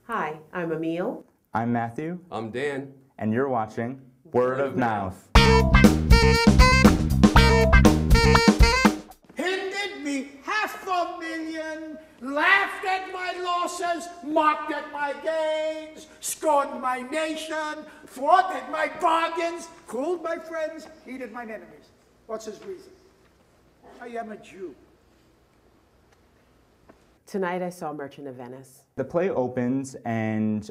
Hi, I'm Emile. I'm Matthew. I'm Dan. And you're watching Word of Mouth. Hindered me $500,000, laughed at my losses, mocked at my gains, scorned my nation, thwarted my bargains, cooled my friends, heated mine enemies. What's his reason? I am a Jew. Tonight I saw Merchant of Venice. The play opens and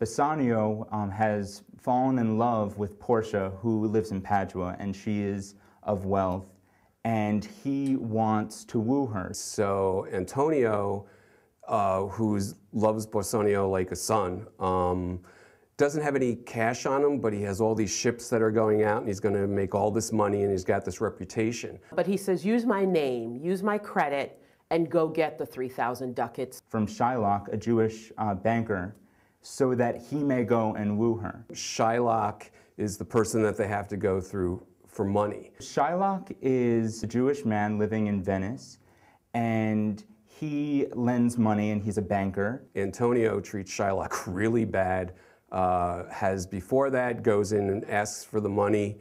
Bassanio has fallen in love with Portia, who lives in Padua, and she is of wealth, and he wants to woo her. So Antonio, who loves Bassanio like a son, doesn't have any cash on him, but he has all these ships that are going out, and he's going to make all this money, and he's got this reputation. But he says, use my name, use my credit, and go get the 3,000 ducats. From Shylock, a Jewish banker, so that he may go and woo her. Shylock is the person that they have to go through for money. Shylock is a Jewish man living in Venice, and he lends money, and he's a banker. Antonio treats Shylock really bad, before that goes in and asks for the money,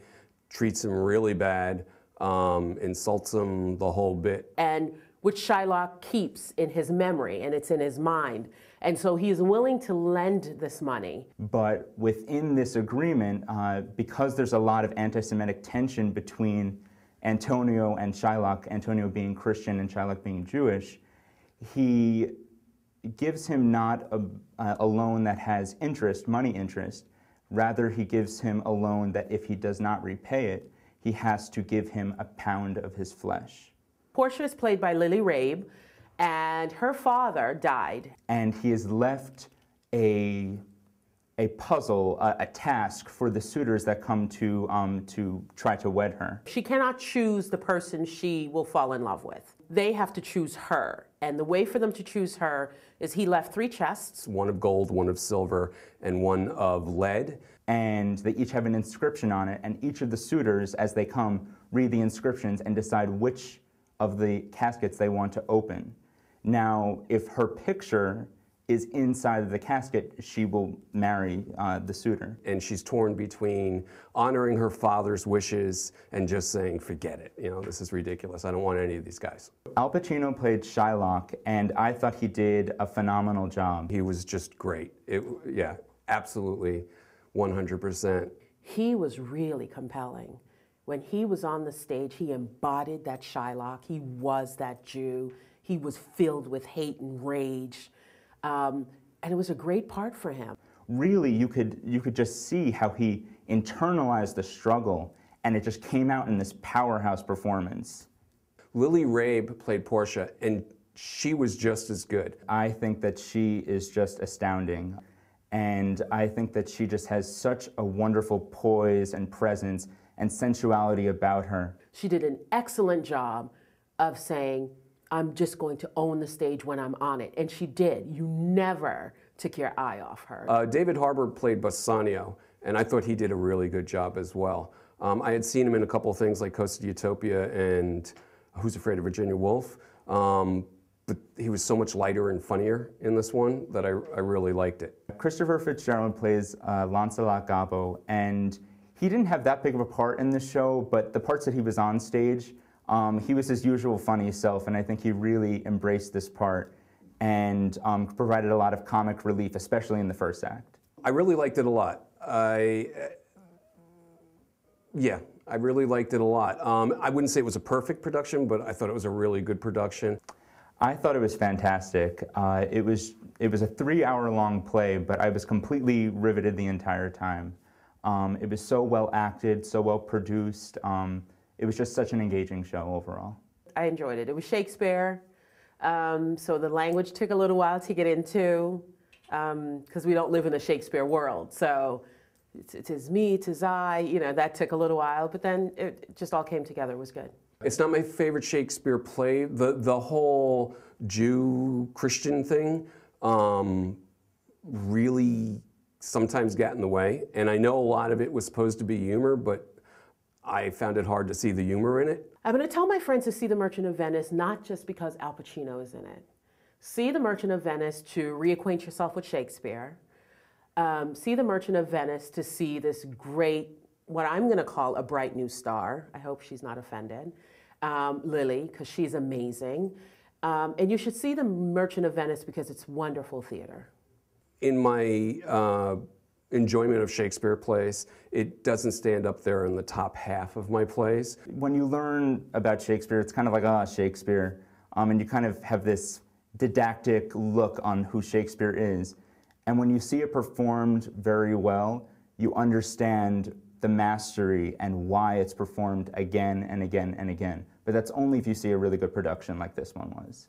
treats him really bad, insults him the whole bit. And which Shylock keeps in his memory, and it's in his mind. And so he is willing to lend this money. But within this agreement, because there's a lot of anti-Semitic tension between Antonio and Shylock, Antonio being Christian and Shylock being Jewish, he gives him not a loan that has interest, money interest. Rather, he gives him a loan that if he does not repay it, he has to give him a pound of his flesh. Portia is played by Lily Rabe, and her father died. And he has left a puzzle, a task for the suitors that come to try to wed her. She cannot choose the person she will fall in love with. They have to choose her. And the way for them to choose her is he left 3 chests. One of gold, one of silver, and one of lead. And they each have an inscription on it, and each of the suitors, as they come, read the inscriptions and decide which of the caskets they want to open. Now, if her picture is inside of the casket, she will marry the suitor. And she's torn between honoring her father's wishes and just saying, forget it. You know, this is ridiculous. I don't want any of these guys. Al Pacino played Shylock, and I thought he did a phenomenal job. He was just great. Yeah, absolutely, 100%. He was really compelling. When he was on the stage, he embodied that Shylock. He was that Jew. He was filled with hate and rage. And it was a great part for him. Really, you could just see how he internalized the struggle, and it just came out in this powerhouse performance. Lily Rabe played Portia, and she was just as good. I think that she is just astounding. And I think that she just has such a wonderful poise and presence and sensuality about her. She did an excellent job of saying, I'm just going to own the stage when I'm on it. And she did. You never took your eye off her. David Harbour played Bassanio, and I thought he did a really good job as well. I had seen him in a couple of things like Coast of Utopia and Who's Afraid of Virginia Woolf, but he was so much lighter and funnier in this one that I really liked it. Christopher Fitzgerald plays Lancelot Gobbo, and he didn't have that big of a part in the show, but the parts that he was on stage, he was his usual funny self, and I think he really embraced this part and provided a lot of comic relief, especially in the first act. I really liked it a lot. Yeah, I really liked it a lot. I wouldn't say it was a perfect production, but I thought it was a really good production. I thought it was fantastic. It was a 3-hour-long play, but I was completely riveted the entire time. It was so well acted, so well produced. It was just such an engaging show overall. I enjoyed it. It was Shakespeare, so the language took a little while to get into, because we don't live in a Shakespeare world. So it is me, it is I, you know, that took a little while, but then it just all came together. It was good. It's not my favorite Shakespeare play. The whole Jew-Christian thing really sometimes got in the way. And I know a lot of it was supposed to be humor, but I found it hard to see the humor in it. I'm going to tell my friends to see The Merchant of Venice, not just because Al Pacino is in it. see The Merchant of Venice to reacquaint yourself with Shakespeare. See The Merchant of Venice to see this great, what I'm going to call a bright new star. I hope she's not offended. Lily, because she's amazing. And you should see The Merchant of Venice because it's wonderful theater. In my enjoyment of Shakespeare plays, it doesn't stand up there in the top half of my plays. When you learn about Shakespeare, it's kind of like, Shakespeare. And you kind of have this didactic look on who Shakespeare is. And when you see it performed very well, you understand the mastery and why it's performed again and again and again. But that's only if you see a really good production like this one was.